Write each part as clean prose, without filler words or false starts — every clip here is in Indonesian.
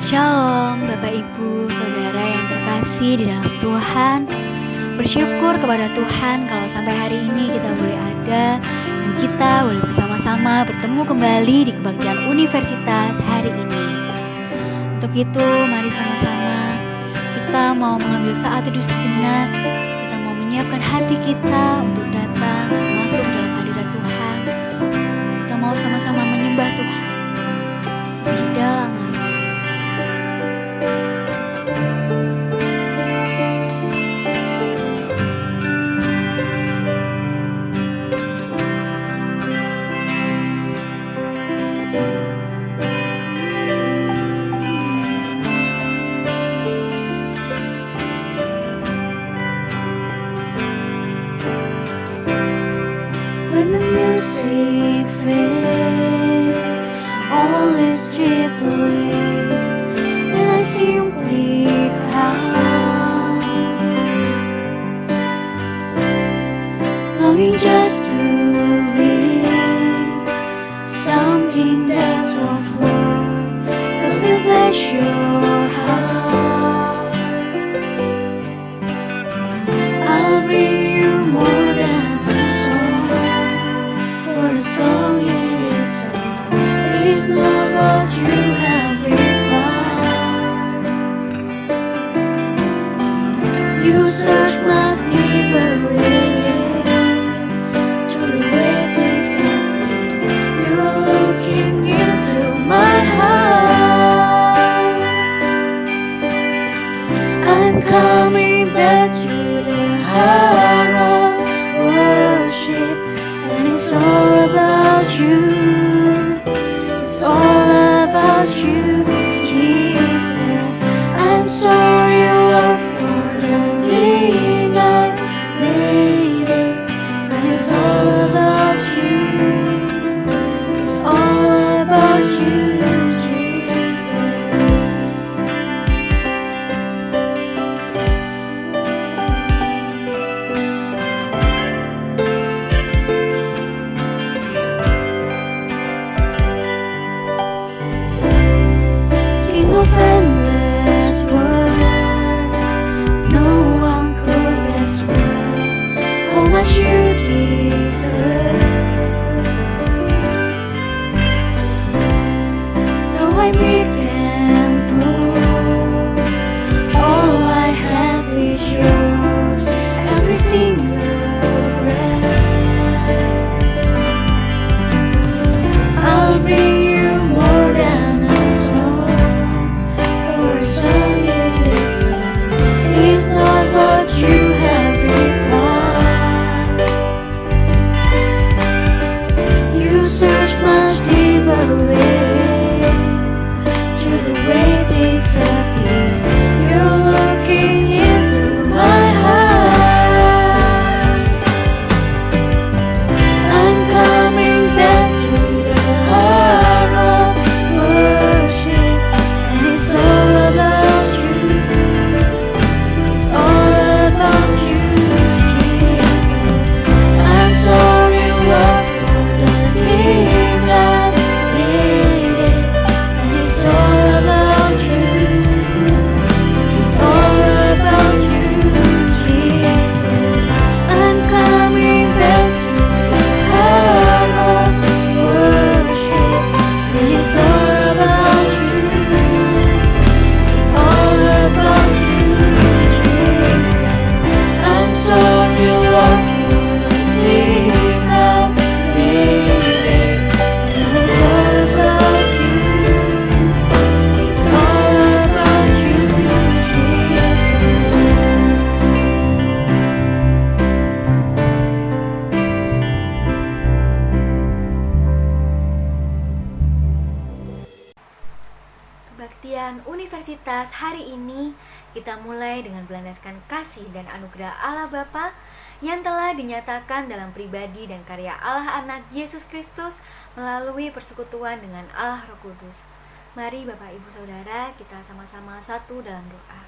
Shalom Bapak Ibu Saudara yang terkasih di dalam Tuhan. Bersyukur kepada Tuhan kalau sampai hari ini kita boleh ada dan kita boleh bersama-sama bertemu kembali di kebaktian universitas hari ini. Untuk itu mari sama-sama kita mau mengambil saat teduh sejenak. Kita mau menyiapkan hati kita untuk datang dan masuk dalam hadirat Tuhan. Kita mau sama-sama menyembah Tuhan lebih dalam lagi. When the music fades, all is stripped away, and I simply come, longing just to read something that's of worth that will bless your heart. I'll bring you more than a song in itself is not what you have required. You search much deeper within, through the way things happen. You're looking into my heart. I'm coming back to the heart of worship. And it's all about you, it's all about you, Jesus. I'm sorry, Lord, for the thing I made it. But it's all about you, it's all about you, Jesus. Endless world, no one could express how much you deserve. Though I'm weak and poor, all I have is yours, every single breath. I'll bring you more than a song. It's not what you have required. You search much deeper within, through the way things appear. You're looking into my heart. I'm coming back to the heart of worship, and it's all about you. Sorry, Lord, for the things I needed, and it's all about you. It's all about you, Jesus. I'm coming back to the heart of worship, and it's all about you. It's all about you, Jesus. I'm sorry, Lord, for the things I've needed, and it's all about you. It's all about you, Jesus. Kebaktian Universitas hari ini kita mulai dengan berlandaskan kasih dan anugerah Allah Bapa yang telah dinyatakan dalam pribadi dan karya Allah Anak Yesus Kristus melalui persekutuan dengan Allah Roh Kudus. Mari Bapak Ibu Saudara kita sama-sama satu dalam doa.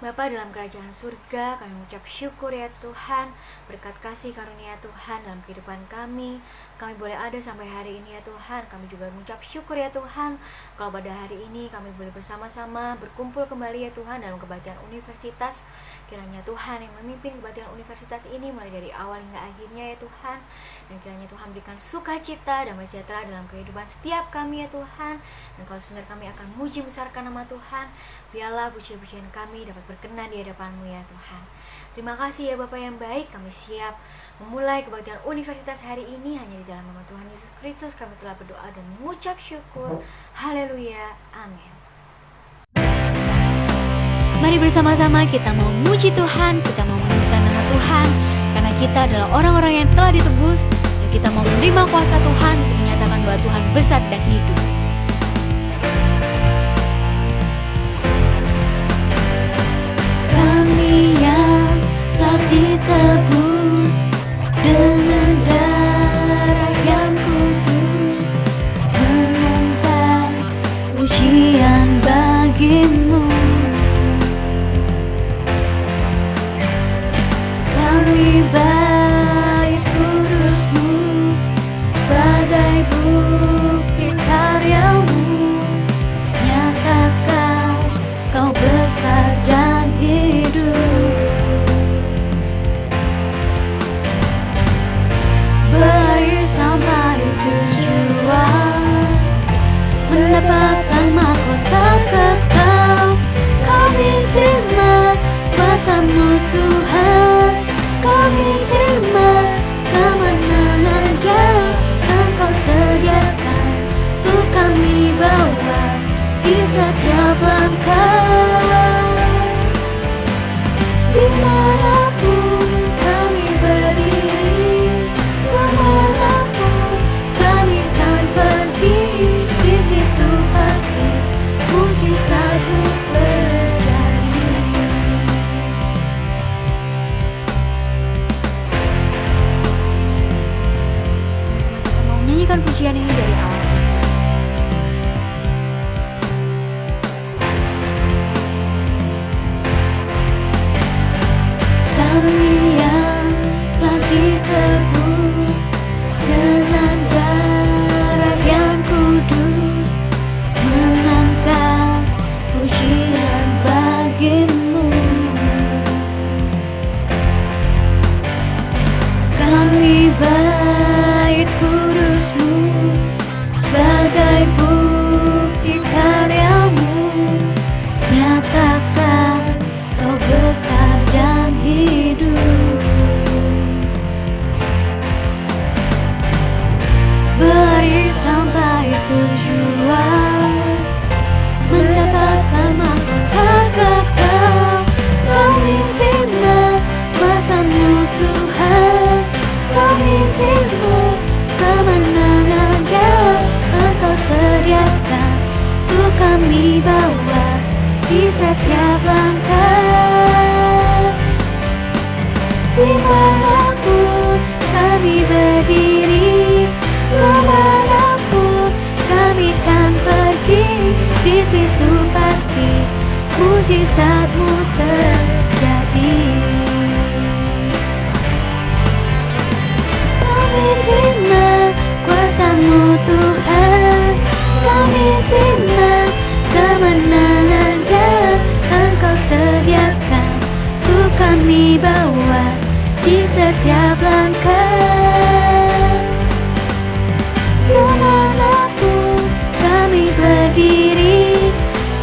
Bapa dalam kerajaan surga, kami mengucap syukur ya Tuhan, berkat kasih karunia Tuhan dalam kehidupan kami boleh ada sampai hari ini ya Tuhan. Kami juga mengucap syukur ya Tuhan, kalau pada hari ini kami boleh bersama-sama berkumpul kembali ya Tuhan dalam kebaktian universitas. Kiranya Tuhan yang memimpin kebaktian universitas ini mulai dari awal hingga akhirnya ya Tuhan. Dan kiranya Tuhan berikan sukacita dan sejahtera dalam kehidupan setiap kami ya Tuhan. Dan kalau sebentar kami akan muji besarkan nama Tuhan, biarlah pujian-pujian kami dapat berkenan di hadapan-Mu ya Tuhan. Terima kasih ya Bapa yang baik, kami siap memulai kebaktian universitas hari ini hanya di dalam nama Tuhan Yesus Kristus. Kami telah berdoa dan mengucap syukur. Haleluya, amin. Mari bersama-sama kita mau muji Tuhan, kita mau meninggikan nama Tuhan, karena kita adalah orang-orang yang telah ditebus, dan kita mau menerima kuasa Tuhan untuk menyatakan bahwa Tuhan besar dan hidup. Kami yang telah ditebus dengan darah yang kudus, menangkan pujian bagi-Mu. Kami bayar kudus-Mu sebagai bukti karya-Mu, nyatakan Kau besar dan hidup. Beri sampai tujuan, mendapatkan mahkota kekal. Kami terima kuasa-Mu Tuhan, kami terima kemenangan yang Engkau sediakan untuk kami bawa di setiap langkah. Dimanapun kami berdiri, kemanapun kami akan pergi, di situ pasti mujizat-Mu terjadi. Sama-sama kita mau menyanyikan pujian ini dari awal. Kami yang telah ditebus dengan darah yang kudus, mengangkat pujian bagi-Mu. Kami bait kudus-Mu sebagai bukti karya-Mu, nyatakan Kau besar dan hidup. Beri sampai tujuan, mendapatkan mahkota kekal. Kami terima kuasa-Mu Tuhan, kami terima kemenangan yang Engkau sediakan untuk kami bawa di setiap langkah. Dimanapun kami berdiri, kemanapun kami akan pergi, di situ pasti mujizat-Mu terjadi. Kami terima kuasa-Mu Tuhan, kami terima kemenangan yang Engkau sediakan untuk kami bawa di setiap langkah. Kemanapun kami berdiri,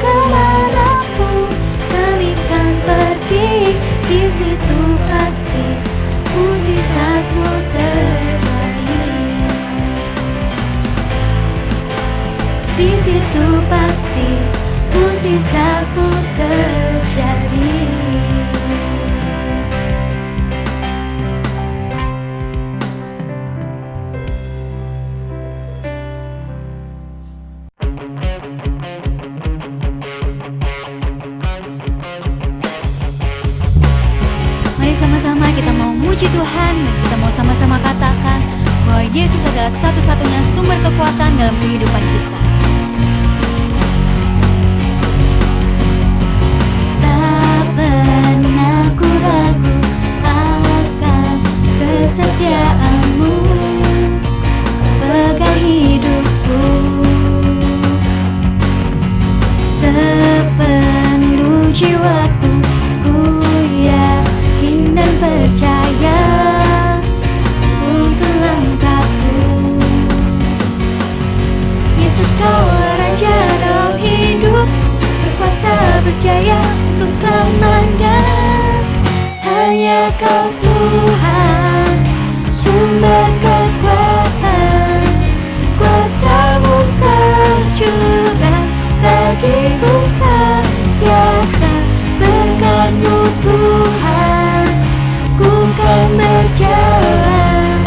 kemanapun kami akan pergi, di situ pasti mujizat-Mu terjadi. Di situ pasti mujizat-Mu terjadi. Mari sama-sama kita mau muji Tuhan, dan kita mau sama-sama katakan bahwa Yesus adalah satu-satunya sumber kekuatan dalam kehidupan kita. Tak kesetiaanmu pegang hidupku. Sepenuh jiwaku ku yakin dan percaya tuntun langkahku. Yesus, Kaulah Raja dalam hidupku, berkuasa berjaya untuk selamanya. Hanya Kau Tuhan, sumber kekuatan, kuasa-Mu tercurah bagiku senantiasa. Berkat-Mu Tuhan, ku kan berjalan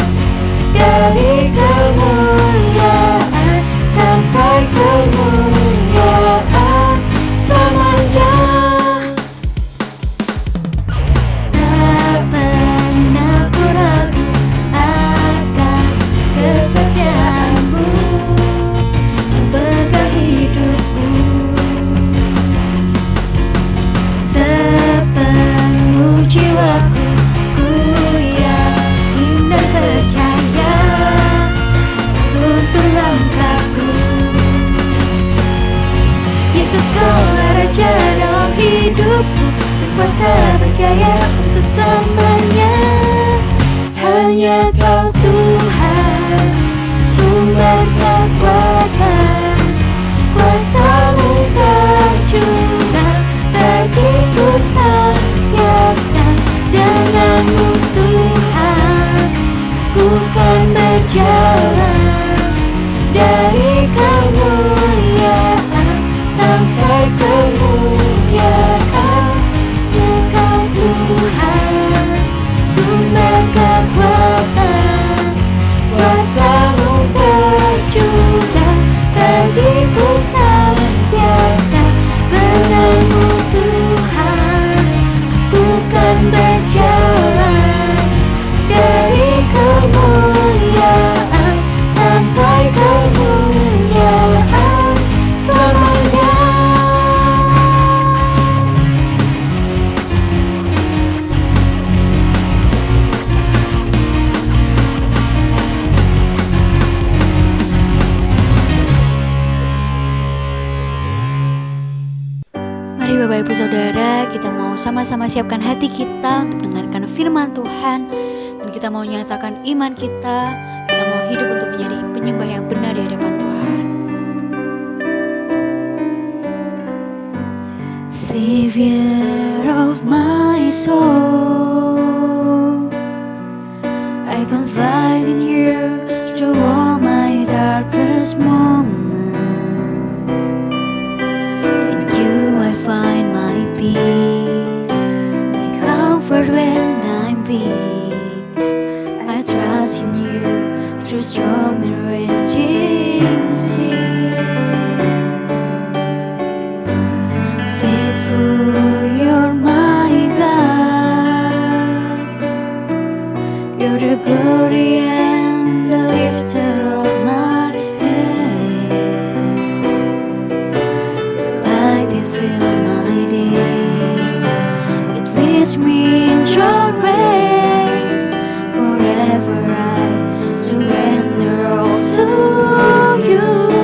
dari kemuliaan sampai kemuliaan selamanya. Tak pernah ku ragu akan kesetiaan-Mu pegang hidupku. Sepenuh jiwaku ku yakin dan percaya tuntun langkahku. Yesus, Kaulah Raja dalam hidupku, berkuasa berjaya untuk selamanya. Hanya Kau Tuhan, sumber kekuatan, kuasa-Mu tercurah bagiku senantiasa. Dengan-Mu Tuhan, ku kan berjalan dari kemuliaan sampai kemuliaan. Ya Kau Tuhan, sumber kekuatan, kuasa-Mu tercurah bagiku senantiasa. Dengan-Mu Tuhan, ku kan berjalan dari kemuliaan sampai kemuliaan selamanya. Mari Bapak Ibu Saudara, kita mau sama-sama siapkan hati kita untuk mendengarkan firman Tuhan. Dan kita mau nyatakan iman kita mau hidup untuk menjadi penyembah yang benar di hadapan Tuhan. Savior of my soul, I confide in You through all my darkest moments. In You I find my peace, my comfort when I'm weak. I trust in You through storm and raging sea. Faithful, You're my God. You're the glory and the lifter of my head. Light it fills my days, it leads me in Your ways. Forever I surrender all to You.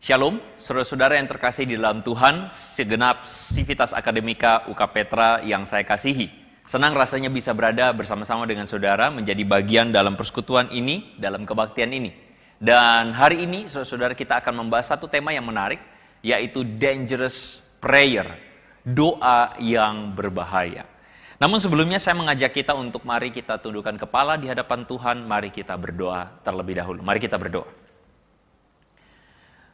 Shalom, saudara-saudara yang terkasih di dalam Tuhan, segenap Civitas Akademika UK Petra yang saya kasihi. Senang rasanya bisa berada bersama-sama dengan saudara, menjadi bagian dalam persekutuan ini, dalam kebaktian ini. Dan hari ini, saudara-saudara, kita akan membahas satu tema yang menarik, yaitu dangerous prayer, doa yang berbahaya. Namun sebelumnya saya mengajak kita untuk mari kita tundukkan kepala di hadapan Tuhan, mari kita berdoa terlebih dahulu. Mari kita berdoa.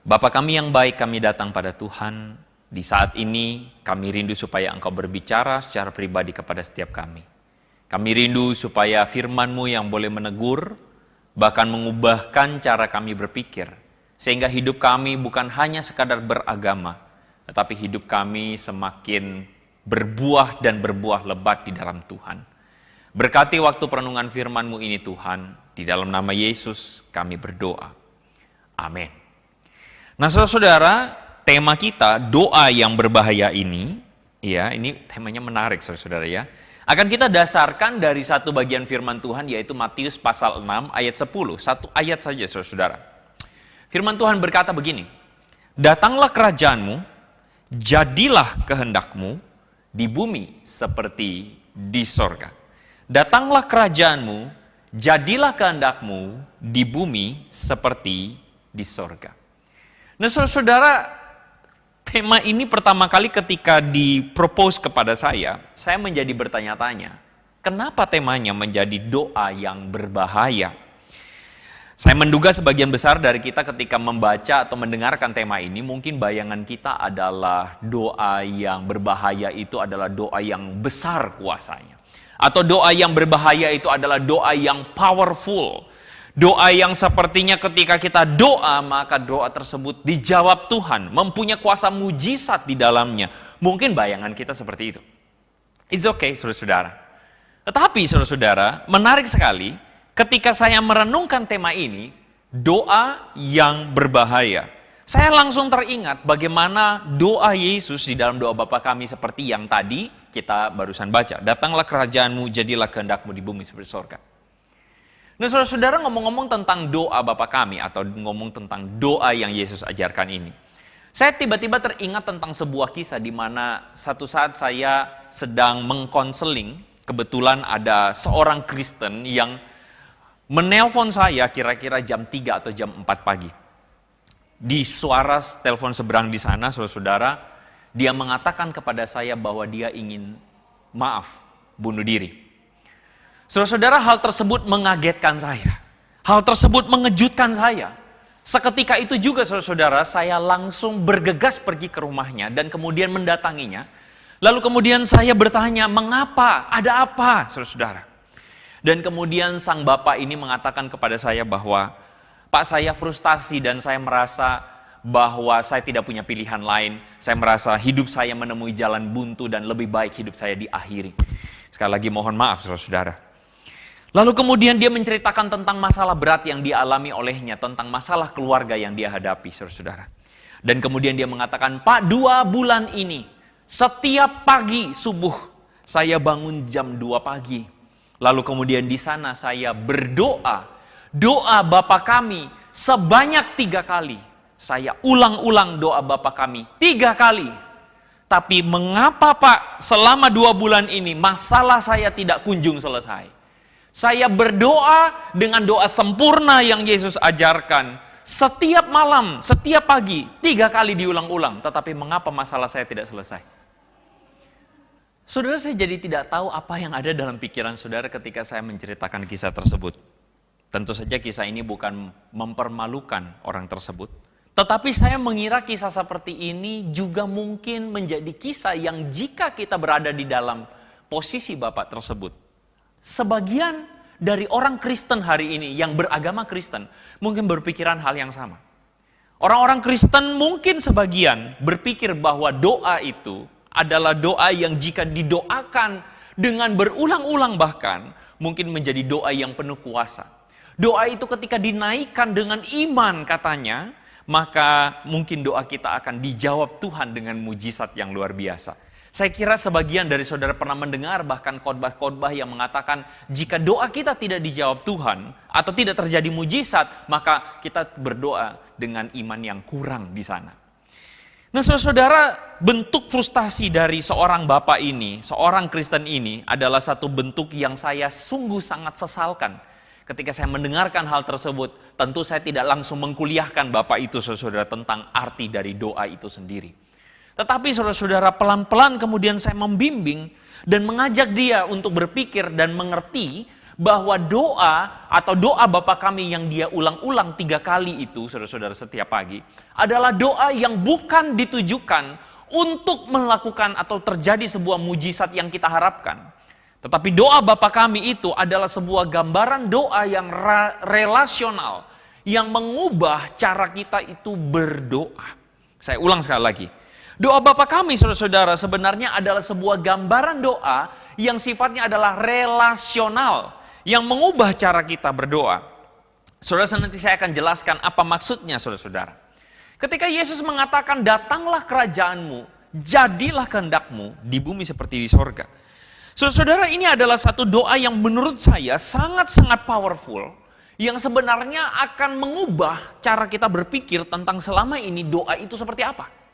Bapa kami yang baik, kami datang pada Tuhan. Di saat ini kami rindu supaya Engkau berbicara secara pribadi kepada setiap kami. Kami rindu supaya firman-Mu yang boleh menegur, bahkan mengubahkan cara kami berpikir. Sehingga hidup kami bukan hanya sekadar beragama, tetapi hidup kami semakin berbuah dan berbuah lebat di dalam Tuhan. Berkati waktu perenungan firman-Mu ini Tuhan, di dalam nama Yesus kami berdoa. Amin. Nah saudara-saudara, tema kita doa yang berbahaya ini, ya ini temanya menarik saudara-saudara ya. Akan kita dasarkan dari satu bagian firman Tuhan yaitu Matius pasal 6 ayat 10. Satu ayat saja saudara-saudara. Firman Tuhan berkata begini, datanglah kerajaanmu, jadilah kehendakmu di bumi seperti di sorga. Datanglah kerajaanmu, jadilah kehendakmu di bumi seperti di sorga. Nah saudara, tema ini pertama kali ketika dipropose kepada saya menjadi bertanya-tanya, kenapa temanya menjadi doa yang berbahaya? Saya menduga sebagian besar dari kita ketika membaca atau mendengarkan tema ini, mungkin bayangan kita adalah doa yang berbahaya itu adalah doa yang besar kuasanya. Atau doa yang berbahaya itu adalah doa yang powerful. Doa yang sepertinya ketika kita doa, maka doa tersebut dijawab Tuhan, mempunyai kuasa mujizat di dalamnya. Mungkin bayangan kita seperti itu. It's okay, saudara-saudara. Tetapi, saudara-saudara, menarik sekali ketika saya merenungkan tema ini, doa yang berbahaya. Saya langsung teringat bagaimana doa Yesus di dalam doa Bapa kami seperti yang tadi kita barusan baca. Datanglah kerajaanmu, jadilah kehendakmu di bumi seperti surga. Nah saudara-saudara, ngomong-ngomong tentang doa Bapa kami atau ngomong tentang doa yang Yesus ajarkan ini, saya tiba-tiba teringat tentang sebuah kisah di mana satu saat saya sedang mengkonseling, kebetulan ada seorang Kristen yang menelpon saya kira-kira jam 3 atau jam 4 pagi. Di suara telepon seberang di sana, saudara-saudara, dia mengatakan kepada saya bahwa dia ingin bunuh diri. Saudara-saudara, hal tersebut mengagetkan saya. Hal tersebut mengejutkan saya. Seketika itu juga saudara-saudara, saya langsung bergegas pergi ke rumahnya dan kemudian mendatanginya. Lalu kemudian saya bertanya, mengapa? Ada apa? Saudara-saudara. Dan kemudian sang bapak ini mengatakan kepada saya bahwa, Pak, saya frustasi dan saya merasa bahwa saya tidak punya pilihan lain. Saya merasa hidup saya menemui jalan buntu dan lebih baik hidup saya diakhiri. Sekali lagi mohon maaf saudara-saudara. Lalu kemudian dia menceritakan tentang masalah berat yang dialami olehnya, tentang masalah keluarga yang dia hadapi, saudara-saudara. Dan kemudian dia mengatakan, Pak, 2 bulan ini, setiap pagi subuh, saya bangun jam 2 pagi. Lalu kemudian di sana saya berdoa, doa Bapa kami sebanyak 3 kali. Saya ulang-ulang doa Bapa kami 3 kali. Tapi mengapa Pak, selama 2 bulan ini, masalah saya tidak kunjung selesai? Saya berdoa dengan doa sempurna yang Yesus ajarkan. Setiap malam, setiap pagi, 3 kali diulang-ulang. Tetapi mengapa masalah saya tidak selesai? Saudara, saya jadi tidak tahu apa yang ada dalam pikiran saudara ketika saya menceritakan kisah tersebut. Tentu saja kisah ini bukan mempermalukan orang tersebut. Tetapi saya mengira kisah seperti ini juga mungkin menjadi kisah yang jika kita berada di dalam posisi Bapak tersebut, sebagian dari orang Kristen hari ini yang beragama Kristen mungkin berpikiran hal yang sama. Orang-orang Kristen mungkin sebagian berpikir bahwa doa itu adalah doa yang jika didoakan dengan berulang-ulang bahkan mungkin menjadi doa yang penuh kuasa. Doa itu ketika dinaikkan dengan iman katanya, maka mungkin doa kita akan dijawab Tuhan dengan mujizat yang luar biasa. Saya kira sebagian dari saudara pernah mendengar bahkan khotbah-khotbah yang mengatakan jika doa kita tidak dijawab Tuhan atau tidak terjadi mujizat, maka kita berdoa dengan iman yang kurang di sana. Nah saudara, bentuk frustasi dari seorang bapak ini, seorang Kristen ini adalah satu bentuk yang saya sungguh sangat sesalkan. Ketika saya mendengarkan hal tersebut, tentu saya tidak langsung mengkuliahkan bapak itu saudara tentang arti dari doa itu sendiri. Tetapi saudara-saudara, pelan-pelan kemudian saya membimbing dan mengajak dia untuk berpikir dan mengerti bahwa doa atau doa Bapa kami yang dia ulang-ulang 3 kali itu, saudara-saudara, setiap pagi, adalah doa yang bukan ditujukan untuk melakukan atau terjadi sebuah mujizat yang kita harapkan. Tetapi doa Bapa kami itu adalah sebuah gambaran doa yang relasional, yang mengubah cara kita itu berdoa. Saya ulang sekali lagi. Doa Bapa kami, saudara-saudara, sebenarnya adalah sebuah gambaran doa yang sifatnya adalah relasional, yang mengubah cara kita berdoa. Saudara, nanti saya akan jelaskan apa maksudnya, saudara-saudara. Ketika Yesus mengatakan, datanglah kerajaanmu, jadilah kehendakmu di bumi seperti di sorga. Saudara-saudara, ini adalah satu doa yang menurut saya sangat-sangat powerful, yang sebenarnya akan mengubah cara kita berpikir tentang selama ini doa itu seperti apa.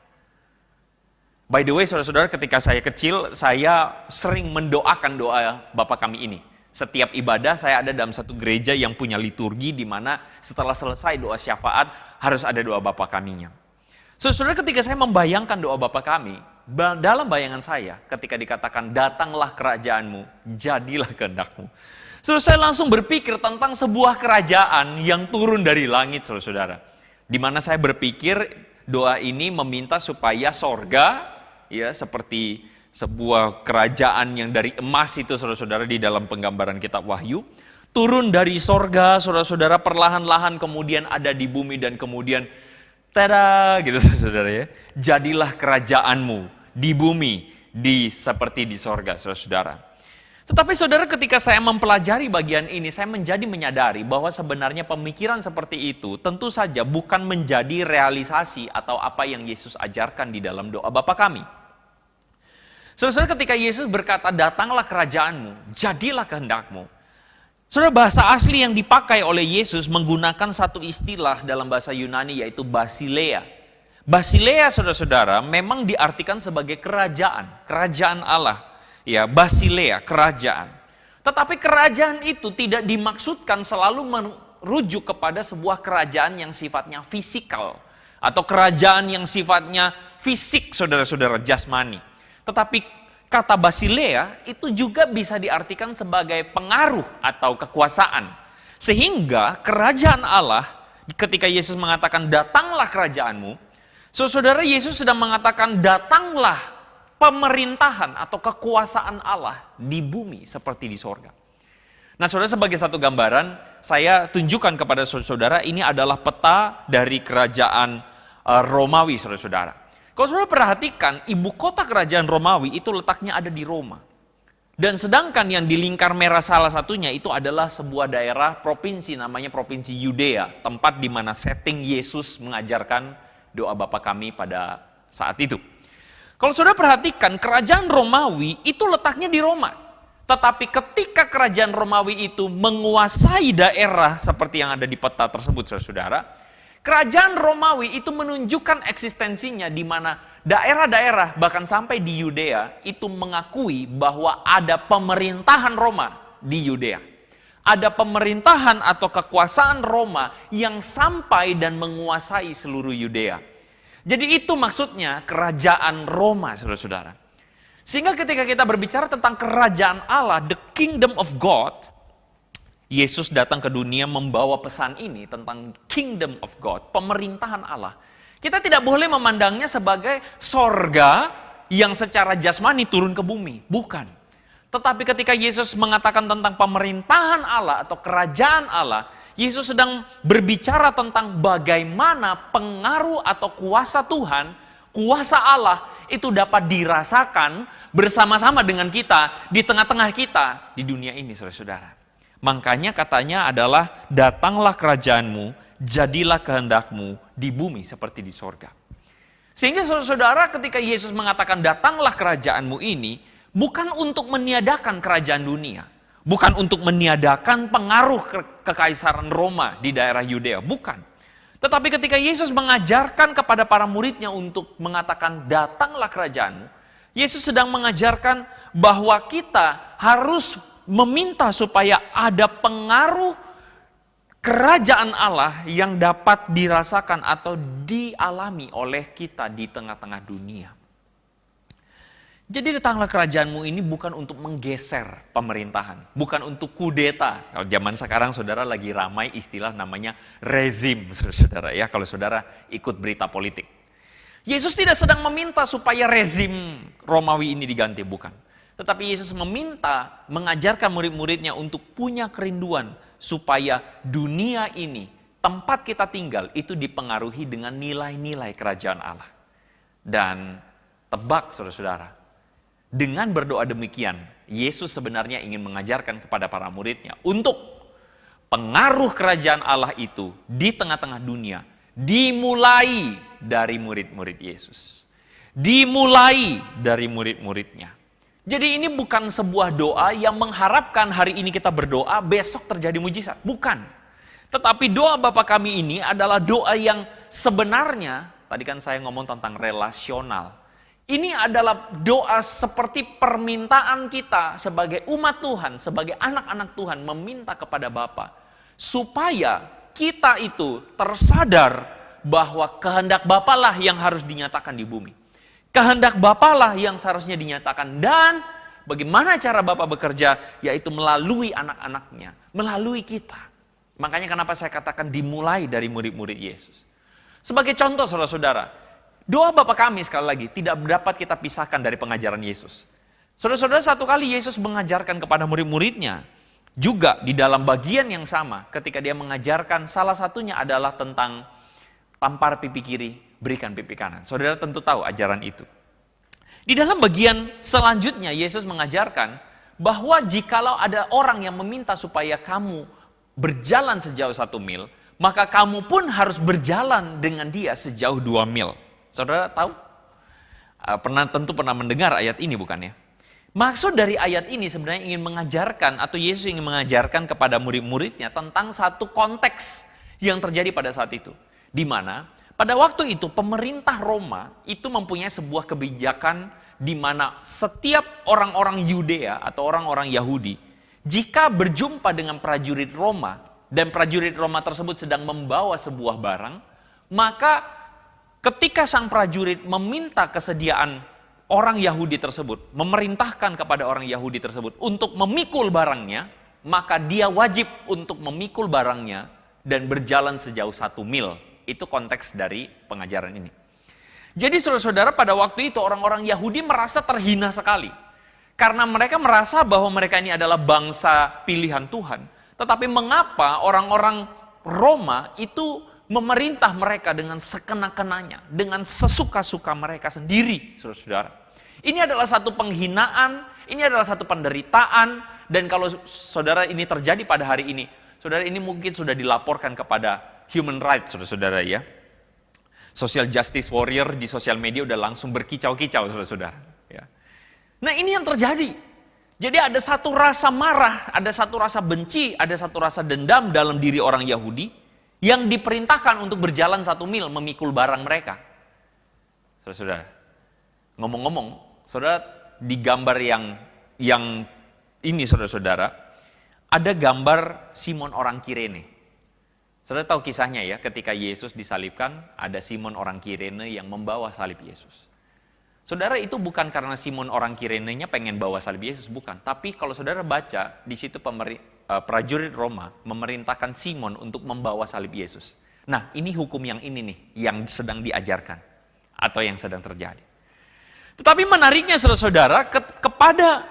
By the way, saudara-saudara, ketika saya kecil, saya sering mendoakan doa Bapa kami ini. Setiap ibadah saya ada dalam satu gereja yang punya liturgi di mana setelah selesai doa syafaat harus ada doa Bapa kaminya. Saudara-saudara, ketika saya membayangkan doa Bapa kami, dalam bayangan saya ketika dikatakan datanglah kerajaanmu, jadilah kehendakmu. Saudara, saya langsung berpikir tentang sebuah kerajaan yang turun dari langit, saudara-saudara. Di mana saya berpikir doa ini meminta supaya sorga, ya, seperti sebuah kerajaan yang dari emas itu, saudara-saudara, di dalam penggambaran kitab Wahyu, turun dari sorga, saudara-saudara, perlahan-lahan kemudian ada di bumi dan kemudian tada, gitu saudara-saudara ya. Jadilah kerajaanmu di bumi seperti di sorga, saudara-saudara. Tetapi saudara, ketika saya mempelajari bagian ini, saya menjadi menyadari bahwa sebenarnya pemikiran seperti itu tentu saja bukan menjadi realisasi atau apa yang Yesus ajarkan di dalam doa Bapa kami. Saudara, ketika Yesus berkata, datanglah kerajaanmu, jadilah kehendakmu. Saudara, bahasa asli yang dipakai oleh Yesus menggunakan satu istilah dalam bahasa Yunani yaitu basileia. Basileia, saudara-saudara, memang diartikan sebagai kerajaan Allah. Ya, basileia, kerajaan. Tetapi kerajaan itu tidak dimaksudkan selalu merujuk kepada sebuah kerajaan yang sifatnya fisikal. Atau kerajaan yang sifatnya fisik, saudara-saudara, jasmani. Tetapi kata basileia itu juga bisa diartikan sebagai pengaruh atau kekuasaan. Sehingga kerajaan Allah, ketika Yesus mengatakan datanglah kerajaanmu, saudara, Yesus sedang mengatakan datanglah pemerintahan atau kekuasaan Allah di bumi seperti di sorga. Nah saudara, sebagai satu gambaran, saya tunjukkan kepada saudara ini adalah peta dari kerajaan Romawi, saudara-saudara. Kalau saudara perhatikan, ibu kota kerajaan Romawi itu letaknya ada di Roma. Dan sedangkan yang di lingkar merah salah satunya itu adalah sebuah daerah provinsi, namanya provinsi Yudea, tempat di mana setting Yesus mengajarkan doa Bapa kami pada saat itu. Kalau saudara perhatikan, kerajaan Romawi itu letaknya di Roma. Tetapi ketika kerajaan Romawi itu menguasai daerah seperti yang ada di peta tersebut, saudara, kerajaan Romawi itu menunjukkan eksistensinya di mana daerah-daerah bahkan sampai di Yudea itu mengakui bahwa ada pemerintahan Roma di Yudea. Ada pemerintahan atau kekuasaan Roma yang sampai dan menguasai seluruh Yudea. Jadi itu maksudnya kerajaan Roma, saudara-saudara. Sehingga ketika kita berbicara tentang kerajaan Allah, the kingdom of God, Yesus datang ke dunia membawa pesan ini tentang kingdom of God, pemerintahan Allah. Kita tidak boleh memandangnya sebagai sorga yang secara jasmani turun ke bumi. Bukan. Tetapi ketika Yesus mengatakan tentang pemerintahan Allah atau kerajaan Allah, Yesus sedang berbicara tentang bagaimana pengaruh atau kuasa Tuhan, kuasa Allah itu dapat dirasakan bersama-sama dengan kita, di tengah-tengah kita, di dunia ini, saudara-saudara. Makanya katanya adalah datanglah kerajaanmu, jadilah kehendakmu di bumi seperti di sorga. Sehingga saudara-saudara, ketika Yesus mengatakan datanglah kerajaanmu ini, bukan untuk meniadakan kerajaan dunia. Bukan untuk meniadakan pengaruh kekaisaran Roma di daerah Yudea, bukan. Tetapi ketika Yesus mengajarkan kepada para muridnya untuk mengatakan datanglah kerajaanmu, Yesus sedang mengajarkan bahwa kita harus meminta supaya ada pengaruh kerajaan Allah yang dapat dirasakan atau dialami oleh kita di tengah-tengah dunia. Jadi datanglah kerajaanmu ini bukan untuk menggeser pemerintahan, bukan untuk kudeta. Kalau zaman sekarang saudara lagi ramai istilah namanya rezim, saudara ya, kalau saudara ikut berita politik. Yesus tidak sedang meminta supaya rezim Romawi ini diganti, bukan. Tetapi Yesus meminta, mengajarkan murid-muridnya untuk punya kerinduan supaya dunia ini, tempat kita tinggal, itu dipengaruhi dengan nilai-nilai kerajaan Allah. Dan tebak saudara-saudara, dengan berdoa demikian, Yesus sebenarnya ingin mengajarkan kepada para muridnya untuk pengaruh kerajaan Allah itu di tengah-tengah dunia dimulai dari murid-murid Yesus. Dimulai dari murid-muridnya. Jadi ini bukan sebuah doa yang mengharapkan hari ini kita berdoa, besok terjadi mujizat. Bukan. Tetapi doa Bapa kami ini adalah doa yang sebenarnya, tadi kan saya ngomong tentang relasional. Ini adalah doa seperti permintaan kita sebagai umat Tuhan, sebagai anak-anak Tuhan meminta kepada Bapa supaya kita itu tersadar bahwa kehendak Bapa lah yang harus dinyatakan di bumi. Kehendak Bapa lah yang seharusnya dinyatakan, dan bagaimana cara Bapa bekerja, yaitu melalui anak-anaknya, melalui kita. Makanya kenapa saya katakan dimulai dari murid-murid Yesus. Sebagai contoh saudara-saudara, doa Bapa kami sekali lagi tidak dapat kita pisahkan dari pengajaran Yesus. Saudara-saudara, satu kali Yesus mengajarkan kepada murid-muridnya, juga di dalam bagian yang sama, ketika dia mengajarkan, salah satunya adalah tentang tampar pipi kiri, berikan pipi kanan. Saudara tentu tahu ajaran itu. Di dalam bagian selanjutnya Yesus mengajarkan bahwa jikalau ada orang yang meminta supaya kamu berjalan sejauh 1 mil, maka kamu pun harus berjalan dengan dia sejauh 2 mil. Saudara tahu? Tentu pernah mendengar ayat ini bukan ya? Maksud dari ayat ini sebenarnya ingin mengajarkan, atau Yesus ingin mengajarkan kepada murid-muridnya tentang satu konteks yang terjadi pada saat itu. Di mana pada waktu itu pemerintah Roma itu mempunyai sebuah kebijakan di mana setiap orang-orang Yudea atau orang-orang Yahudi, jika berjumpa dengan prajurit Roma dan prajurit Roma tersebut sedang membawa sebuah barang, maka ketika sang prajurit meminta kesediaan orang Yahudi tersebut, memerintahkan kepada orang Yahudi tersebut untuk memikul barangnya, maka dia wajib untuk memikul barangnya dan berjalan sejauh 1 mil. Itu konteks dari pengajaran ini. Jadi saudara-saudara, pada waktu itu orang-orang Yahudi merasa terhina sekali. Karena mereka merasa bahwa mereka ini adalah bangsa pilihan Tuhan. Tetapi mengapa orang-orang Roma itu memerintah mereka dengan sekena-kenanya, dengan sesuka-suka mereka sendiri, saudara-saudara. Ini adalah satu penghinaan, ini adalah satu penderitaan, dan kalau saudara ini terjadi pada hari ini, saudara ini mungkin sudah dilaporkan kepada human rights, saudara-saudara ya. Social justice warrior di sosial media udah langsung berkicau-kicau, saudara-saudara. Ya. Nah ini yang terjadi. Jadi ada satu rasa marah, ada satu rasa benci, ada satu rasa dendam dalam diri orang Yahudi yang diperintahkan untuk berjalan 1 mil memikul barang mereka. Saudara-saudara, ngomong-ngomong, saudara di gambar yang ini saudara-saudara, ada gambar Simon orang Kirene. Saudara tahu kisahnya ya, ketika Yesus disalibkan, ada Simon orang Kirene yang membawa salib Yesus. Saudara, itu bukan karena Simon orang Kirenenya pengen bawa salib Yesus, bukan. Tapi kalau saudara baca, di situ prajurit Roma memerintahkan Simon untuk membawa salib Yesus. Nah, ini hukum yang ini nih, yang sedang diajarkan, atau yang sedang terjadi. Tetapi menariknya saudara-saudara, kepada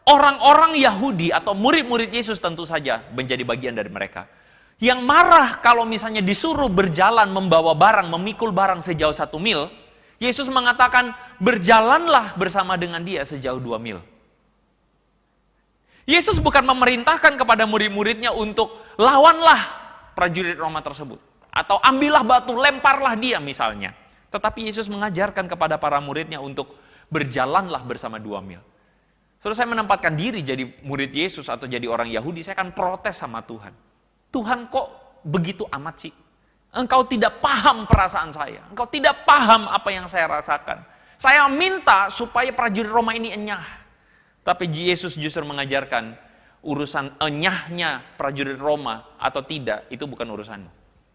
orang-orang Yahudi atau murid-murid Yesus tentu saja menjadi bagian dari mereka, yang marah kalau misalnya disuruh berjalan membawa barang, memikul barang sejauh 1 mil, Yesus mengatakan berjalanlah bersama dengan dia sejauh 2 mil. Yesus bukan memerintahkan kepada murid-muridnya untuk lawanlah prajurit Roma tersebut, atau ambillah batu, lemparlah dia misalnya. Tetapi Yesus mengajarkan kepada para muridnya untuk berjalanlah bersama 2 mil. Saudara, saya menempatkan diri jadi murid Yesus atau jadi orang Yahudi, saya akan protes sama Tuhan. Tuhan, kok begitu amat sih? Engkau tidak paham perasaan saya. Engkau tidak paham apa yang saya rasakan. Saya minta supaya prajurit Roma ini enyah. Tapi Yesus justru mengajarkan urusan enyahnya prajurit Roma atau tidak, itu bukan urusanmu.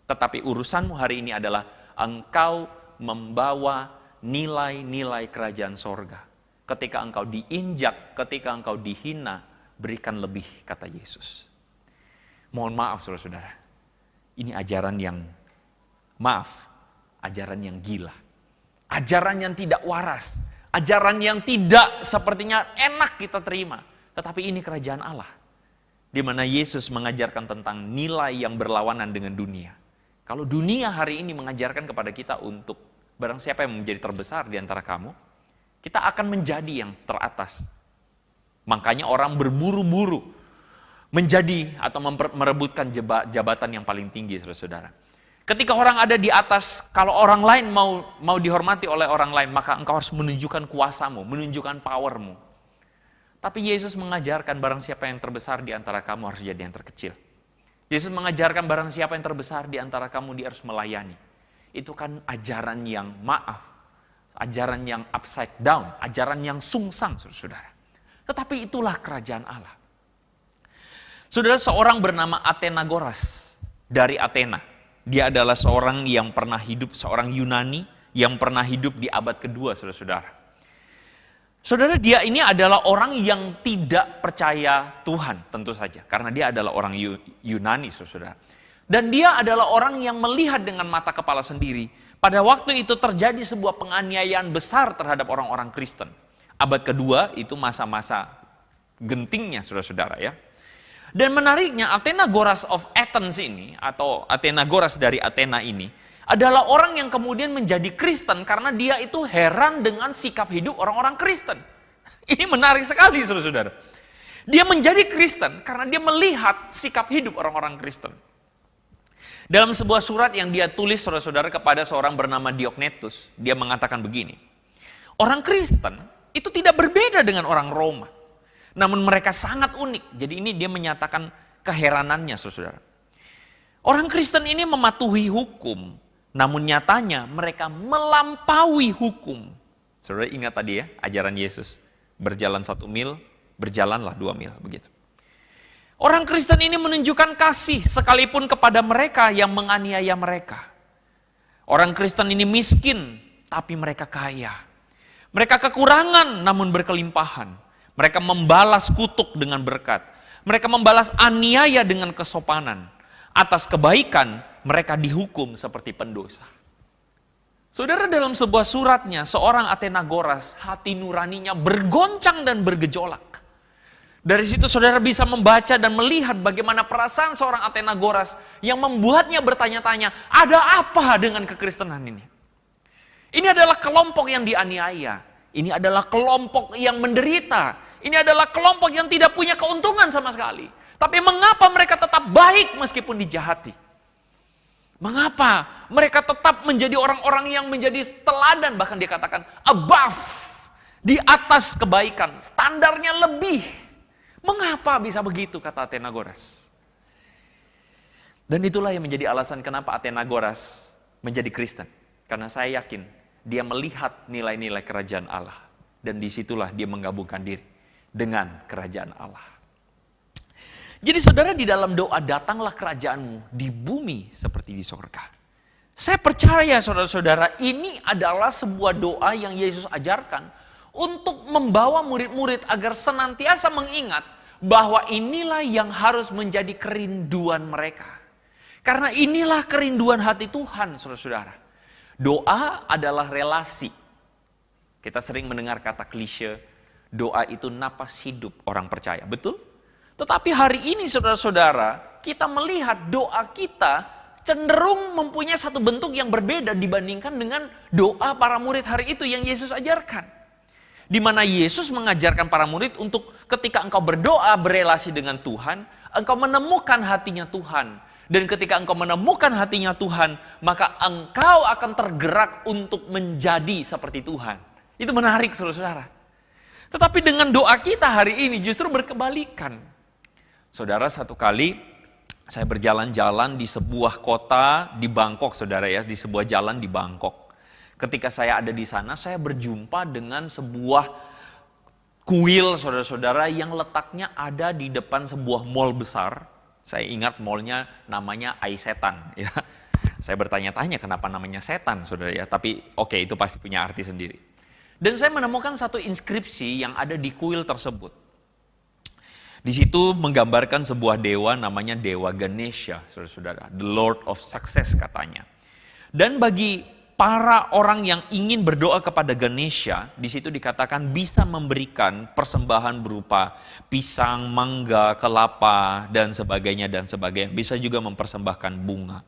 Tetapi urusanmu hari ini adalah engkau membawa nilai-nilai kerajaan sorga. Ketika engkau diinjak, ketika engkau dihina, berikan lebih, kata Yesus. Mohon maaf saudara-saudara, ini ajaran yang, ajaran yang gila. Ajaran yang tidak waras. Ajaran yang tidak sepertinya enak kita terima. Tetapi ini kerajaan Allah. Di mana Yesus mengajarkan tentang nilai yang berlawanan dengan dunia. Kalau dunia hari ini mengajarkan kepada kita untuk barang siapa yang menjadi terbesar di antara kamu, kita akan menjadi yang teratas. Makanya orang berburu-buru menjadi atau merebutkan jabatan yang paling tinggi, saudara-saudara. Ketika orang ada di atas, kalau orang lain mau dihormati oleh orang lain, maka engkau harus menunjukkan kuasamu, menunjukkan powermu. Tapi Yesus mengajarkan barang siapa yang terbesar di antara kamu harus jadi yang terkecil. Yesus mengajarkan barang siapa yang terbesar di antara kamu dia harus melayani. Itu kan ajaran yang ajaran yang upside down, ajaran yang sungsang, saudara. Tetapi itulah kerajaan Allah. Saudara, seorang bernama Athenagoras dari Athena. Dia adalah seorang yang pernah hidup, seorang Yunani yang pernah hidup di abad kedua, saudara-saudara. Saudara, dia ini adalah orang yang tidak percaya Tuhan, tentu saja. Karena dia adalah orang Yunani, saudara. Dan dia adalah orang yang melihat dengan mata kepala sendiri. Pada waktu itu terjadi sebuah penganiayaan besar terhadap orang-orang Kristen. Abad kedua itu masa-masa gentingnya, saudara-saudara ya. Dan menariknya, Athenagoras of Athens ini, atau Athenagoras dari Athena ini, adalah orang yang kemudian menjadi Kristen karena dia itu heran dengan sikap hidup orang-orang Kristen. Ini menarik sekali, saudara-saudara. Dia menjadi Kristen karena dia melihat sikap hidup orang-orang Kristen. Dalam sebuah surat yang dia tulis, saudara-saudara, kepada seorang bernama Diognetus, dia mengatakan begini, orang Kristen itu tidak berbeda dengan orang Roma. Namun mereka sangat unik. Jadi ini dia menyatakan keheranannya, saudara. Orang Kristen ini mematuhi hukum, namun nyatanya mereka melampaui hukum. Saudara ingat tadi ya, ajaran Yesus. Berjalan 1 mil, berjalanlah 2 mil, begitu. Orang Kristen ini menunjukkan kasih sekalipun kepada mereka yang menganiaya mereka. Orang Kristen ini miskin, tapi mereka kaya. Mereka kekurangan, namun berkelimpahan. Mereka membalas kutuk dengan berkat. Mereka membalas aniaya dengan kesopanan. Atas kebaikan, mereka dihukum seperti pendosa. Saudara, dalam sebuah suratnya, seorang Athenagoras, hati nuraninya bergoncang dan bergejolak. Dari situ saudara bisa membaca dan melihat bagaimana perasaan seorang Athenagoras yang membuatnya bertanya-tanya, ada apa dengan kekristenan ini? Ini adalah kelompok yang dianiaya. Ini adalah kelompok yang menderita. Ini adalah kelompok yang tidak punya keuntungan sama sekali. Tapi mengapa mereka tetap baik meskipun dijahati? Mengapa mereka tetap menjadi orang-orang yang menjadi teladan, bahkan dia katakan above, di atas kebaikan, standarnya lebih. Mengapa bisa begitu, kata Athenagoras? Dan itulah yang menjadi alasan kenapa Athenagoras menjadi Kristen. Karena saya yakin dia melihat nilai-nilai kerajaan Allah. Dan disitulah dia menggabungkan diri dengan kerajaan Allah. Jadi saudara, di dalam doa datanglah kerajaanmu di bumi seperti di surga. Saya percaya saudara-saudara, ini adalah sebuah doa yang Yesus ajarkan untuk membawa murid-murid agar senantiasa mengingat bahwa inilah yang harus menjadi kerinduan mereka. Karena inilah kerinduan hati Tuhan, saudara-saudara. Doa adalah relasi. Kita sering mendengar kata klise, doa itu napas hidup orang percaya. Betul? Tetapi hari ini saudara-saudara, kita melihat doa kita cenderung mempunyai satu bentuk yang berbeda dibandingkan dengan doa para murid hari itu yang Yesus ajarkan. Di mana Yesus mengajarkan para murid untuk ketika engkau berdoa berelasi dengan Tuhan, engkau menemukan hatinya Tuhan. Dan ketika engkau menemukan hatinya Tuhan, maka engkau akan tergerak untuk menjadi seperti Tuhan. Itu menarik, saudara-saudara. Tetapi dengan doa kita hari ini justru berkebalikan. Saudara, satu kali saya berjalan-jalan di sebuah kota di Bangkok, saudara ya, di sebuah jalan di Bangkok. Ketika saya ada di sana, saya berjumpa dengan sebuah kuil, saudara-saudara, yang letaknya ada di depan sebuah mall besar. Saya ingat mallnya namanya Ai Setan. Ya. Saya bertanya-tanya kenapa namanya setan, saudara ya. Tapi oke, itu pasti punya arti sendiri. Dan saya menemukan satu inskripsi yang ada di kuil tersebut. Di situ menggambarkan sebuah dewa namanya Dewa Ganesha, saudara-saudara. The Lord of Success katanya. Dan bagi para orang yang ingin berdoa kepada Ganesha, di situ dikatakan bisa memberikan persembahan berupa pisang, mangga, kelapa, dan sebagainya, dan sebagainya. Bisa juga mempersembahkan bunga.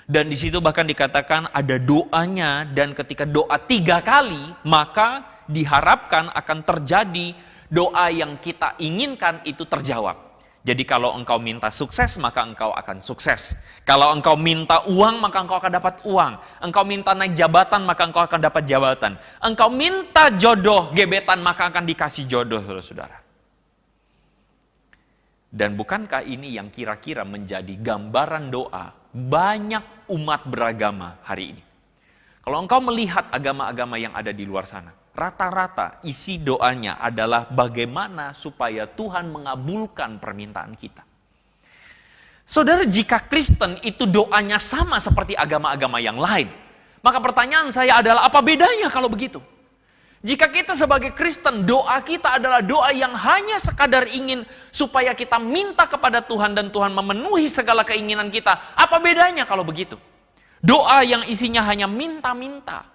Dan di situ bahkan dikatakan ada doanya, dan ketika doa 3 kali, maka diharapkan akan terjadi doa yang kita inginkan itu terjawab. Jadi kalau engkau minta sukses, maka engkau akan sukses. Kalau engkau minta uang, maka engkau akan dapat uang. Engkau minta naik jabatan, maka engkau akan dapat jabatan. Engkau minta jodoh, gebetan, maka akan dikasih jodoh, saudara. Dan bukankah ini yang kira-kira menjadi gambaran doa banyak umat beragama hari ini? Kalau engkau melihat agama-agama yang ada di luar sana, rata-rata isi doanya adalah bagaimana supaya Tuhan mengabulkan permintaan kita. Saudara, jika Kristen itu doanya sama seperti agama-agama yang lain, maka pertanyaan saya adalah apa bedanya kalau begitu? Jika kita sebagai Kristen, doa kita adalah doa yang hanya sekadar ingin supaya kita minta kepada Tuhan dan Tuhan memenuhi segala keinginan kita, apa bedanya kalau begitu? Doa yang isinya hanya minta-minta.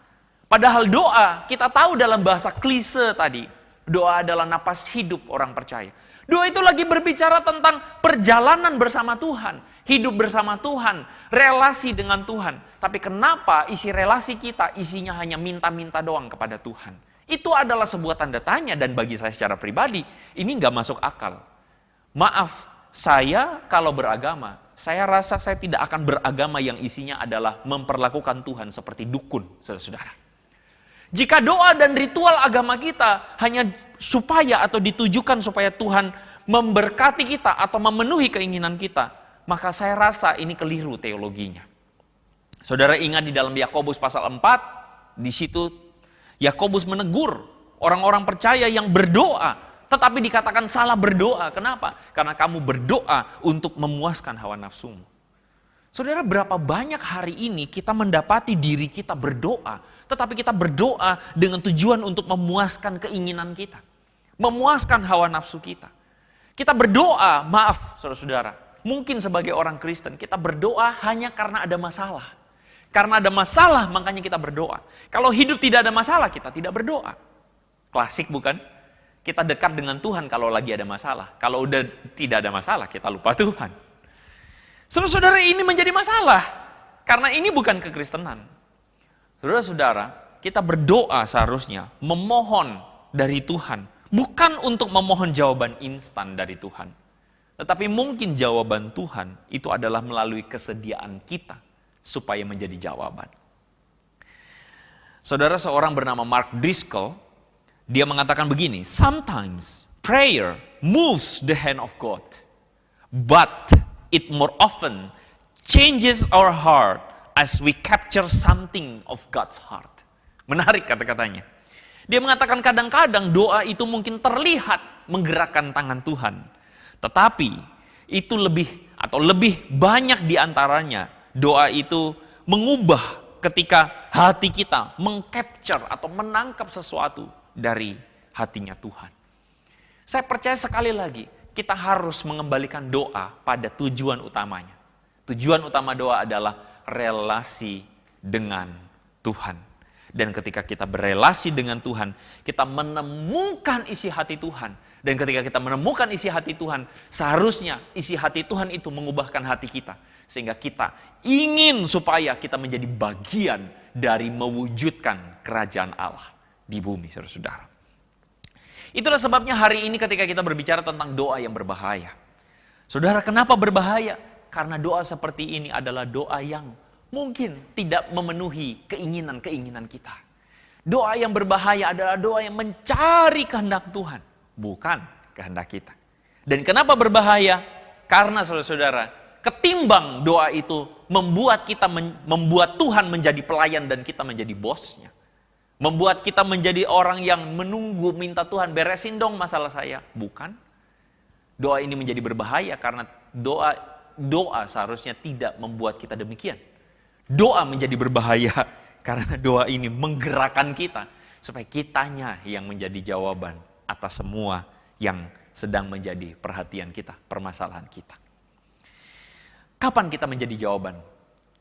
Padahal doa, kita tahu dalam bahasa klise tadi, doa adalah napas hidup orang percaya. Doa itu lagi berbicara tentang perjalanan bersama Tuhan, hidup bersama Tuhan, relasi dengan Tuhan. Tapi kenapa isi relasi kita isinya hanya minta-minta doang kepada Tuhan? Itu adalah sebuah tanda tanya, dan bagi saya secara pribadi, ini nggak masuk akal. Maaf, saya kalau beragama, saya rasa saya tidak akan beragama yang isinya adalah memperlakukan Tuhan seperti dukun, saudara-saudara. Jika doa dan ritual agama kita hanya supaya atau ditujukan supaya Tuhan memberkati kita atau memenuhi keinginan kita, maka saya rasa ini keliru teologinya. Saudara ingat di dalam Yakobus pasal 4, di situ Yakobus menegur orang-orang percaya yang berdoa, tetapi dikatakan salah berdoa. Kenapa? Karena kamu berdoa untuk memuaskan hawa nafsumu. Saudara, berapa banyak hari ini kita mendapati diri kita berdoa, tetapi kita berdoa dengan tujuan untuk memuaskan keinginan kita, memuaskan hawa nafsu kita. Kita berdoa, maaf saudara-saudara, mungkin sebagai orang Kristen kita berdoa hanya karena ada masalah. Karena ada masalah makanya kita berdoa. Kalau hidup tidak ada masalah, kita tidak berdoa. Klasik bukan? Kita dekat dengan Tuhan kalau lagi ada masalah. Kalau udah tidak ada masalah, kita lupa Tuhan. Saudara-saudara, ini menjadi masalah. Karena ini bukan kekristenan. Saudara-saudara, kita berdoa seharusnya memohon dari Tuhan. Bukan untuk memohon jawaban instan dari Tuhan. Tetapi mungkin jawaban Tuhan itu adalah melalui kesediaan kita supaya menjadi jawaban. Saudara, seorang bernama Mark Driscoll, dia mengatakan begini, sometimes prayer moves the hand of God, but it more often changes our heart as we capture something of God's heart. Menarik kata-katanya. Dia mengatakan kadang-kadang doa itu mungkin terlihat menggerakkan tangan Tuhan. Tetapi itu lebih banyak diantaranya doa itu mengubah ketika hati kita mengcapture atau menangkap sesuatu dari hatinya Tuhan. Saya percaya sekali lagi, kita harus mengembalikan doa pada tujuan utamanya. Tujuan utama doa adalah relasi dengan Tuhan. Dan ketika kita berelasi dengan Tuhan, kita menemukan isi hati Tuhan. Dan ketika kita menemukan isi hati Tuhan, seharusnya isi hati Tuhan itu mengubahkan hati kita. Sehingga kita ingin supaya kita menjadi bagian dari mewujudkan kerajaan Allah di bumi, saudara-saudara. Itulah sebabnya hari ini ketika kita berbicara tentang doa yang berbahaya. Saudara, kenapa berbahaya? Karena doa seperti ini adalah doa yang mungkin tidak memenuhi keinginan-keinginan kita. Doa yang berbahaya adalah doa yang mencari kehendak Tuhan, bukan kehendak kita. Dan kenapa berbahaya? Karena saudara-saudara, ketimbang doa itu membuat Tuhan menjadi pelayan dan kita menjadi bosnya. Membuat kita menjadi orang yang menunggu minta Tuhan beresin dong masalah saya. Bukan. Doa ini menjadi berbahaya karena doa seharusnya tidak membuat kita demikian. Doa menjadi berbahaya karena doa ini menggerakkan kita supaya kitanya yang menjadi jawaban atas semua yang sedang menjadi perhatian kita, permasalahan kita. Kapan kita menjadi jawaban?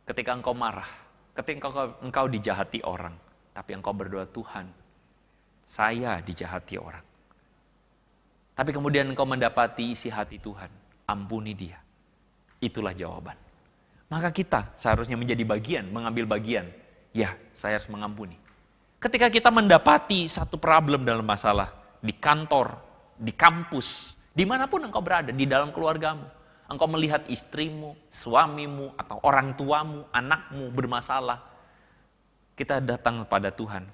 Ketika engkau marah, ketika engkau dijahati orang, tapi engkau berdoa, Tuhan, saya dijahati orang. Tapi kemudian engkau mendapati isi hati Tuhan, ampuni dia. Itulah jawaban. Maka kita seharusnya menjadi bagian, mengambil bagian. Ya, saya harus mengampuni. Ketika kita mendapati satu problem dalam masalah, di kantor, di kampus, dimanapun engkau berada, di dalam keluargamu, engkau melihat istrimu, suamimu, atau orang tuamu, anakmu bermasalah, kita datang pada Tuhan.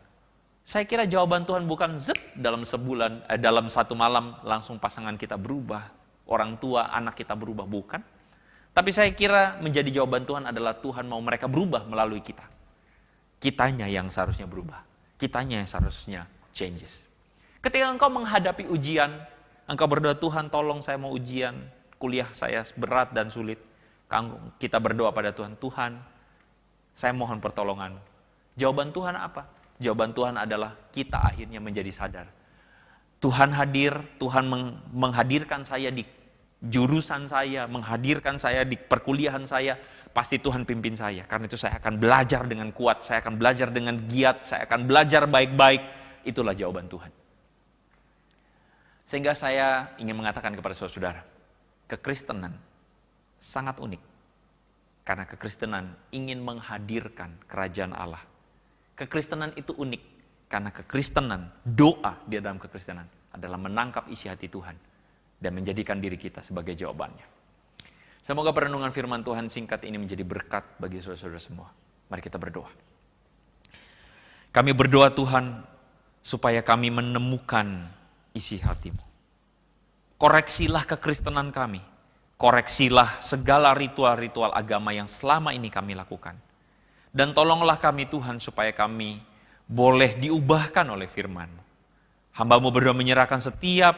Saya kira jawaban Tuhan bukan dalam dalam satu malam langsung pasangan kita berubah, orang tua, anak kita berubah, bukan. Tapi saya kira menjadi jawaban Tuhan adalah Tuhan mau mereka berubah melalui kita. Kitanya yang seharusnya berubah. Kitanya yang seharusnya changes. Ketika engkau menghadapi ujian, engkau berdoa, Tuhan tolong saya mau ujian, kuliah saya berat dan sulit. Kita berdoa pada Tuhan, Tuhan saya mohon pertolongan. Jawaban Tuhan apa? Jawaban Tuhan adalah kita akhirnya menjadi sadar. Tuhan hadir, Tuhan menghadirkan saya di jurusan saya, menghadirkan saya di perkuliahan saya, pasti Tuhan pimpin saya. Karena itu saya akan belajar dengan kuat, saya akan belajar dengan giat, saya akan belajar baik-baik. Itulah jawaban Tuhan. Sehingga saya ingin mengatakan kepada saudara-saudara, kekristenan sangat unik. Karena kekristenan ingin menghadirkan kerajaan Allah. Kekristenan itu unik karena kekristenan, doa di dalam kekristenan adalah menangkap isi hati Tuhan dan menjadikan diri kita sebagai jawabannya. Semoga perenungan firman Tuhan singkat ini menjadi berkat bagi saudara-saudara semua. Mari kita berdoa. Kami berdoa Tuhan supaya kami menemukan isi hati-Mu. Koreksilah kekristenan kami. Koreksilah segala ritual-ritual agama yang selama ini kami lakukan. Dan tolonglah kami Tuhan supaya kami boleh diubahkan oleh firman-Mu. Hamba-Mu berdoa menyerahkan setiap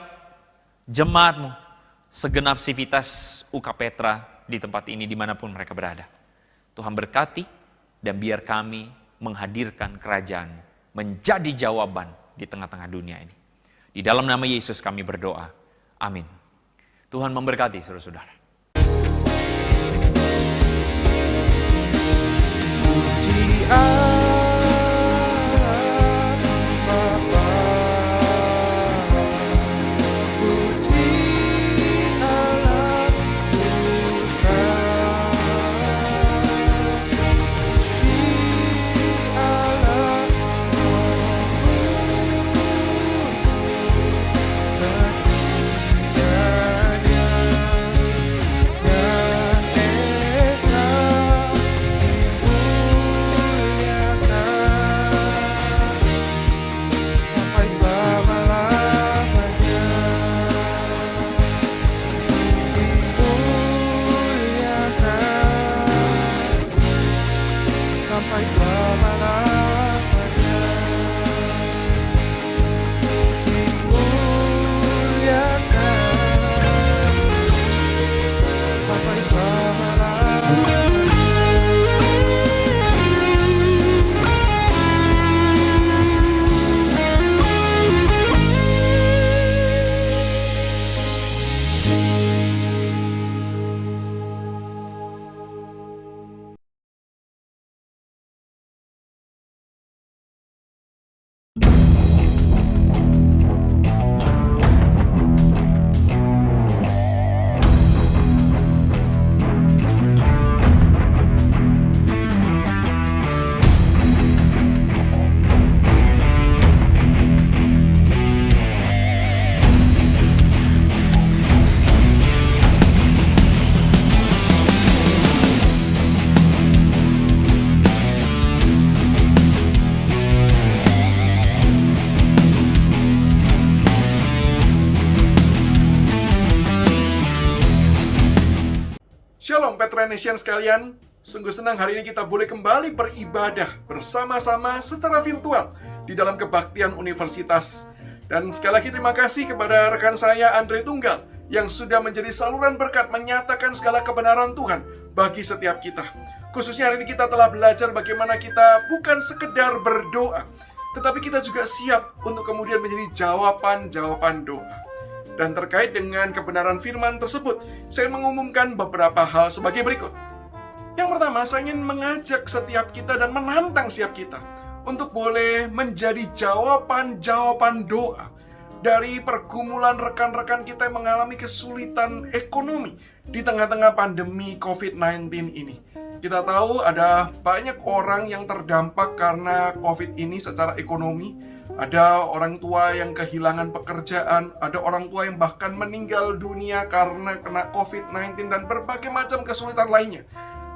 jemaat-Mu, segenap sivitas UK Petra di tempat ini dimanapun mereka berada. Tuhan berkati dan biar kami menghadirkan kerajaan menjadi jawaban di tengah-tengah dunia ini. Di dalam nama Yesus kami berdoa. Amin. Tuhan memberkati saudara-saudara. Saudara Nation sekalian, sungguh senang hari ini kita boleh kembali beribadah bersama-sama secara virtual di dalam kebaktian universitas. Dan sekali lagi terima kasih kepada rekan saya Andre Tunggal yang sudah menjadi saluran berkat menyatakan segala kebenaran Tuhan bagi setiap kita. Khususnya hari ini kita telah belajar bagaimana kita bukan sekedar berdoa, tetapi kita juga siap untuk kemudian menjadi jawaban-jawaban doa. Dan terkait dengan kebenaran firman tersebut, saya mengumumkan beberapa hal sebagai berikut. Yang pertama, saya ingin mengajak setiap kita dan menantang setiap kita untuk boleh menjadi jawaban-jawaban doa dari pergumulan rekan-rekan kita yang mengalami kesulitan ekonomi di tengah-tengah pandemi COVID-19 ini. Kita tahu ada banyak orang yang terdampak karena COVID ini secara ekonomi. Ada orang tua yang kehilangan pekerjaan, ada orang tua yang bahkan meninggal dunia karena kena COVID-19 dan berbagai macam kesulitan lainnya.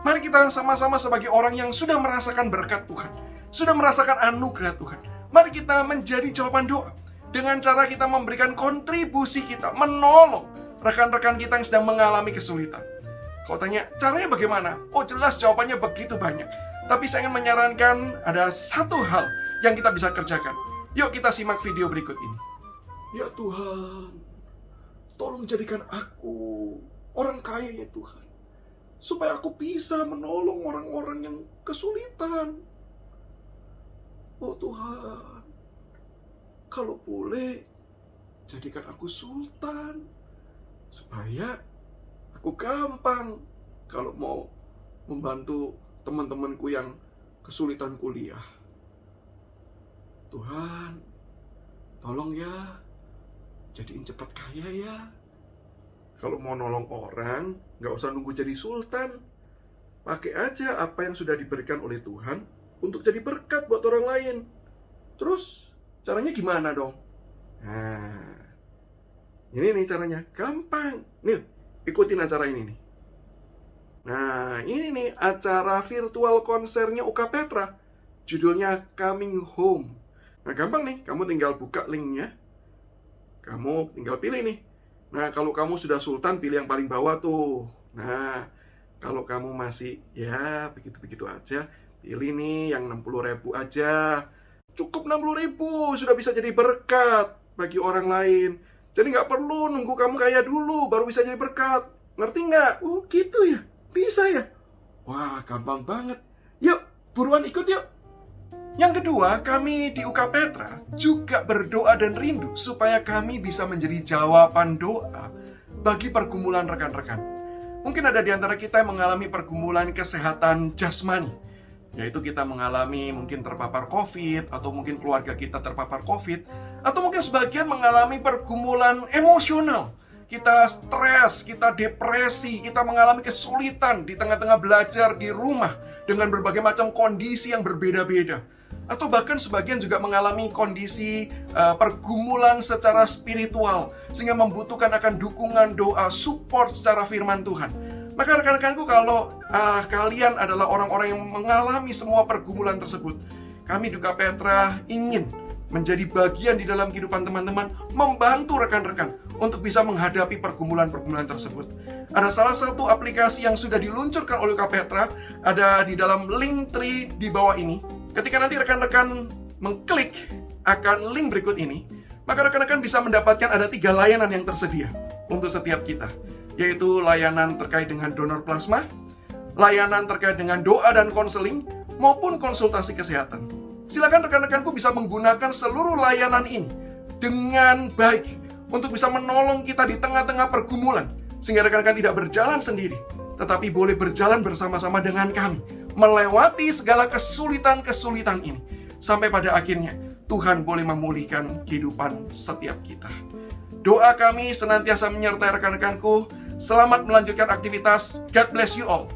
Mari kita sama-sama sebagai orang yang sudah merasakan berkat Tuhan, sudah merasakan anugerah Tuhan. Mari kita menjadi jawaban doa dengan cara kita memberikan kontribusi kita, menolong rekan-rekan kita yang sedang mengalami kesulitan. Kalau tanya, caranya bagaimana? Oh jelas jawabannya begitu banyak. Tapi saya ingin menyarankan ada satu hal yang kita bisa kerjakan. Yuk kita simak video berikut ini. Ya Tuhan, tolong jadikan aku orang kaya ya Tuhan, supaya aku bisa menolong orang-orang yang kesulitan. Oh Tuhan, kalau boleh, jadikan aku sultan, supaya aku gampang kalau mau membantu teman-temanku yang kesulitan kuliah. Tuhan, tolong ya, jadiin cepat kaya ya. Kalau mau nolong orang, gak usah nunggu jadi sultan. Pakai aja apa yang sudah diberikan oleh Tuhan untuk jadi berkat buat orang lain. Terus, caranya gimana dong? Nah, ini nih caranya, gampang. Nih, ikutin acara ini nih. Nah, ini nih acara virtual konsernya UK Petra. Judulnya Coming Home. Nah, gampang nih, kamu tinggal buka linknya. Kamu tinggal pilih nih. Nah, kalau kamu sudah sultan, pilih yang paling bawah tuh. Nah, kalau kamu masih, ya begitu-begitu aja, pilih nih yang 60.000 aja. Cukup 60.000, sudah bisa jadi berkat bagi orang lain. Jadi nggak perlu nunggu kamu kaya dulu, baru bisa jadi berkat. Ngerti nggak? Oh, gitu ya? Bisa ya? Wah, gampang banget. Yuk, buruan ikut yuk. Yang kedua, kami di UK Petra juga berdoa dan rindu supaya kami bisa menjadi jawaban doa bagi pergumulan rekan-rekan. Mungkin ada di antara kita yang mengalami pergumulan kesehatan jasmani, yaitu kita mengalami mungkin terpapar COVID, atau mungkin keluarga kita terpapar COVID, atau mungkin sebagian mengalami pergumulan emosional. Kita stres, kita depresi, kita mengalami kesulitan di tengah-tengah belajar di rumah dengan berbagai macam kondisi yang berbeda-beda. Atau bahkan sebagian juga mengalami kondisi pergumulan secara spiritual, sehingga membutuhkan akan dukungan doa, support secara firman Tuhan. Maka rekan-rekanku, kalau kalian adalah orang-orang yang mengalami semua pergumulan tersebut, kami di UK Petra ingin menjadi bagian di dalam kehidupan teman-teman, membantu rekan-rekan untuk bisa menghadapi pergumulan-pergumulan tersebut. Ada salah satu aplikasi yang sudah diluncurkan oleh UK Petra, ada di dalam link tree di bawah ini. Ketika nanti rekan-rekan mengklik akan link berikut ini, maka rekan-rekan bisa mendapatkan ada 3 layanan yang tersedia untuk setiap kita, yaitu layanan terkait dengan donor plasma, layanan terkait dengan doa dan konseling, maupun konsultasi kesehatan. Silakan rekan-rekanku bisa menggunakan seluruh layanan ini dengan baik untuk bisa menolong kita di tengah-tengah pergumulan, sehingga rekan-rekan tidak berjalan sendiri, tetapi boleh berjalan bersama-sama dengan kami, melewati segala kesulitan-kesulitan ini, sampai pada akhirnya Tuhan boleh memulihkan kehidupan setiap kita. Doa kami senantiasa menyertai rekan-rekanku. Selamat melanjutkan aktivitas. God bless you all.